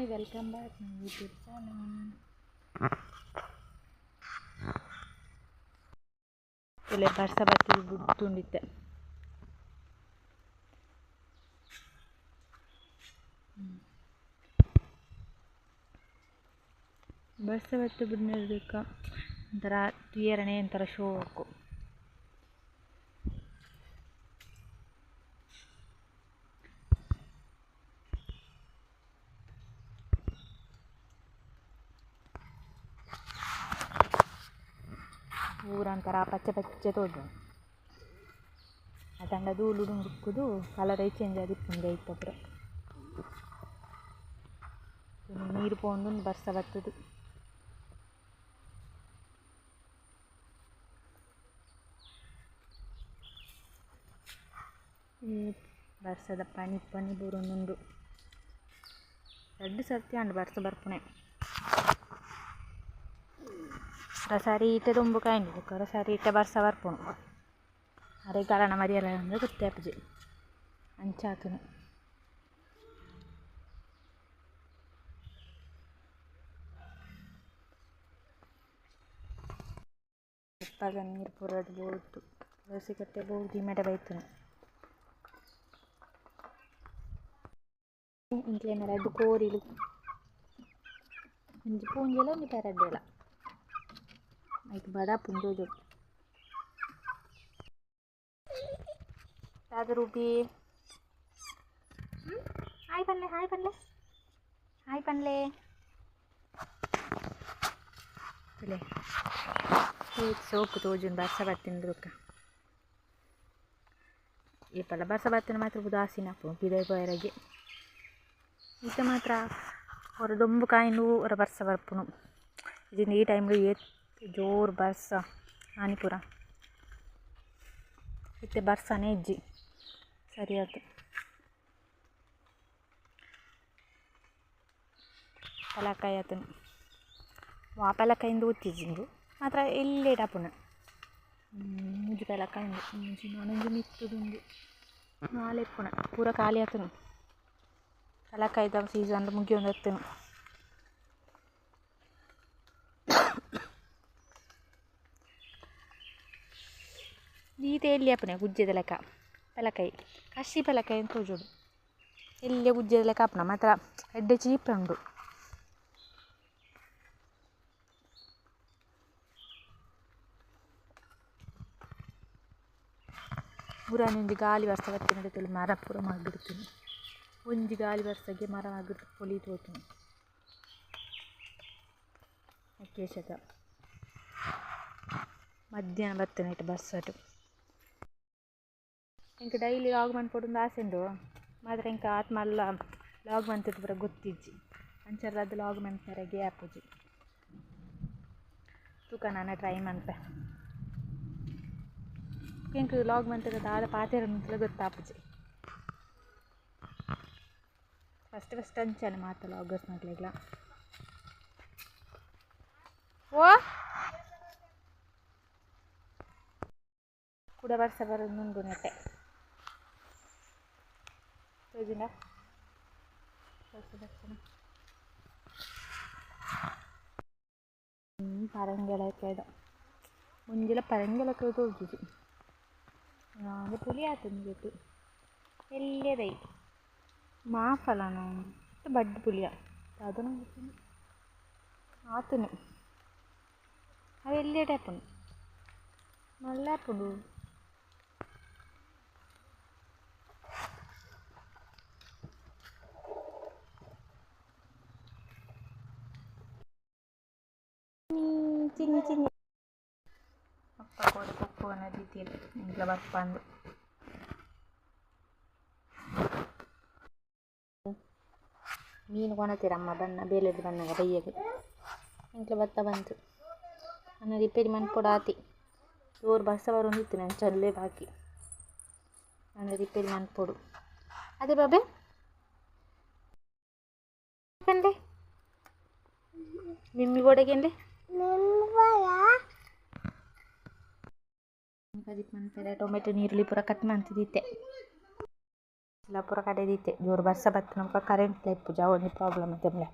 Hi welcome back ನನ್ನ YouTube channel. ಇಲ್ಲಿ ಬರ್ಸ ಬತ್ತಿ ಬಿಟ್ಟುಂಡಿತ್ತೆ. ಬರ್ಸ ಬತ್ತು ಬಿಡ್ನಿರ್ದಕ್ಕ ಒಂಥರ ಕ್ಲಿಯರನೇ ಒಂಥರ ಶೋ ಹಾಕು. ಊರಂತರ ಪಚ್ಚೆ ಪಚ್ಚೆ ತೋಜು ಅದಂಡ ಧೂಳು ಹುಡುಕುದು ಕಲರ್ ಚೇಂಜ್ ಆದಿಪ್ಪುಂಡು ಇತ್ತಪ್ಪ ನೀರು ಪೋಂದು ಬರ್ಸ ಬತ್ತದು. ಬರ್ಸದ ಪನಿ ಪನಿ ಬರೋನುಂಡು 2 ಸರ್ತಿ ಅಂಡು ಬರ್ಸ ಬರ್ಪುಣೆ ರಸಾರಿ ಇಟ್ಟೆ ತುಂಬು ಕಾಯಿಂಡು ರಸಾರಿ ಇಟ್ಟೆ ಬರ್ಸ ಬರ್ಪುಣು ಅರೆ ಕಾರಣ ಮರಿಯಲ್ಲ ಅಂದರೆ ಗೊತ್ತಾಪಜಿ ಅಂಚಾತನು. ಉಪ್ಪಾಗ ನೀರು ಪುರದು ಬೋತು ಸಿಗತ್ತೆ ಬೋದಿ ಮೆಡ ಬೈತನು ಇಂಕ್ಲೆ ಮೇಲೆ ಅದು ಕೋರಿಲು ಒಂಜಿ ಪೂಂಜೆಲ ಒಂಜಿ ಪೆರಡ್ಡೆಲ ಆಯ್ತು ಬಡ ಪುಂಜೋಜು ಅದು ರೂಪಿ ಹಾಯ್ ಪನ್ಲೆ ಹಾಯ್ ಪನ್ಲೆ ಹಾಯ್ ಪನ್ಲೆ ಇಲ್ಲೇ ಸೋಕು ತೋಜುನ್ ಬರ್ಸ ಬತ್ತಿಂದ್ರಕ್ಕ ಈ ಪಲ್ಲ ಬರ್ಸ ಬತ್ತಿನ ಮಾತ್ರ ಉದಾಸೀನಪ್ಪು ಪಿದೈ ಪೈರಗೆ ಈಗ ಮಾತ್ರ ಹೊರ ದೊಂಬು ಕಾಯಿಂಡು ಹೊರ ಬರ್ಸ ಬರ್ಪುನು ಇದನ್ನು ಈ ಟೈಮ್ಲು ಜೋರು ಬರ್ಸ ಆನಿಪುರ ಇತ್ತೆ ಬರ್ಸನೇ ಇಜ್ಜಿ ಸರಿ ಆಯ್ತು. ಪಲಕಾಯಿ ಆತನು ವಾ ಪಲಕಾಯಿಂದ ಓದ್ತಿದ್ದಿಂದು ಮಾತ್ರ ಎಲ್ಲೇ ಡಾಪುಣ ಮುಜಿ ಪಲಕಾಯಿಂದ ಮುಂಚಿ ನಾನೊಂದು ಮಿತ್ತದುಂಡು ನಾಳೆ ಪುಣ ಪೂರ ಖಾಲಿ ಆತನು ಪಲಕಾಯ್ದ ಸೀಸನ್ ಮುಗಿಯೊಂದು ಎತ್ತನು. ಈತ ಎಲ್ಲಿ ಅಪ್ಪನೆ ಗುಜ್ಜೆದ ಲೆಕ್ಕ ಪಲಕಾಯಿ ಕಸಿ ಪಲಕಾಯಿ ಅಂತ ತೋಜೋಡು ಎಲ್ಲಿ ಗುಜ್ಜೆದ ಲೆಕ್ಕ ಅಪ್ಪನ ಮಾತ್ರ ಎಡ್ಡೆ ಚೀಪ್ ಉಂಡು. ಊರಾನಿ ಒಂಜಿ ಗಾಲಿ ಬರ್ಸ ಬತ್ತಿ ನಡೀತಲ್ಲ ಮರ ಪೂರ ಮಾಡಿಬಿಡ್ತೀನಿ ಒಂಜಿ ಗಾಲಿ ಬರ್ಸಗೆ ಮರ ಆಗಿಡ್ತು ಪೊಲಿ ತೋತು ಕೇಶದ ಮಧ್ಯಾಹ್ನ ಬರ್ತೇನೆ ಇಟ್ಟು ಬರ್ಸಟು ಇಂಕ ಡೈಲಿ ಲಾಗ್ ಮಾಡ್ಕೊಡೊಂದು ಆಸೆ ಉಂಡು ಮಾತ್ರ ಇಂಕ ಆತ್ಮಲ್ಲ ಲಾಗ್ ಮಂತದ್ದು ಪೂರ ಗೊತ್ತಿಜ್ಜಿ ಅಂಚಲ್ಲ ಅದು ಲಾಗ್ ಮಾಡ್ತಾರೆ ಗ್ಯಾಪುಜಿ ತೂಕ ನಾನು ಟ್ರೈ ಮಾಡ್ತೆ ಇಂಕ ಲಾಗ್ ಮಂತದ ಆದ ಪಾತೆರ ಮುಂಚೆ ಗೊತ್ತಾಪುಜಿ ಫಸ್ಟ್ ಅಂಚನೆ ಮಾತ ಲಾಗರ್ಸ್ ಮಾಡ್ಲಿಲ್ಲ ಓ ಕೂಡ ಬರ್ಸ ಬರೋದು ಮುಂದು ನೆಟ್ಟೆ ತೋಜಿನ ಪರಂಗೆಲಕ್ಕೇದ ಮುಂಜಲ ಪರಂಗೆಲಕ್ಕೆ ತೋಜುಜಿ ಅದು ಪುಲಿ ಆತನು ಗೊತ್ತು ಎಲ್ಲದೈ ಮಾಫಲನು ಬಡ್ಡು ಪುಲಿಯ ಅದನ್ನು ಆತನು ಅದು ಎಲ್ಲೇ ಟೈಪನು നല്ല പുടു ಚಿನ್ನಿ ಚಿನ್ನಿ ಅಪ್ಪ ಕೂಡ ಪಪ್ಪು ಅನ್ನೋದಿದ್ದೀರಿ ಇಂట్లో ಬರ್ಪಂದು ಮೀನು ಕೊಣತೀರಮ್ಮ ಬಣ್ಣ ಬೇಲೆದು ಬಣ್ಣಗ ಬೈಯಗೆ ಇಂట్లో ಭತ್ತ ಬಂತು ಅನ್ನ ರಿಪೇರಿ ಮನ್ಪೊಡ ಆತಿ ಜೋರು ಬರ್ಸ ಬರೋಂದಿತ್ತು ನಾನು ಚಲ್ಲೇ ಬಾಕಿ ನಾನು ರಿಪೇರಿ ಮನ್ಪೊಡು ಅದೇ ಬಾಬೆ ಕಂಡೆ ಮಿಮ್ಮಿ ಬೋಡೆಗೆಂಡೆ ಟೊಮೆಟೊ ನೀರುಳ್ಳಿ ಪೂರ ಕಟ್ ಮಾಡ್ತಿದ್ದಿತ್ತೆ ಇಲ್ಲ ಪೂರ ಕಡೆ ದೀತೆ ಜೋರು ಬರ್ಸ ಬತ್ತು ನಮ್ಗೆ ಕರೆಂಟ್ ಇಪ್ಪು ಜಾವೊಂದು ಪ್ರಾಬ್ಲಮ್ ತೆಮ್ಲೆ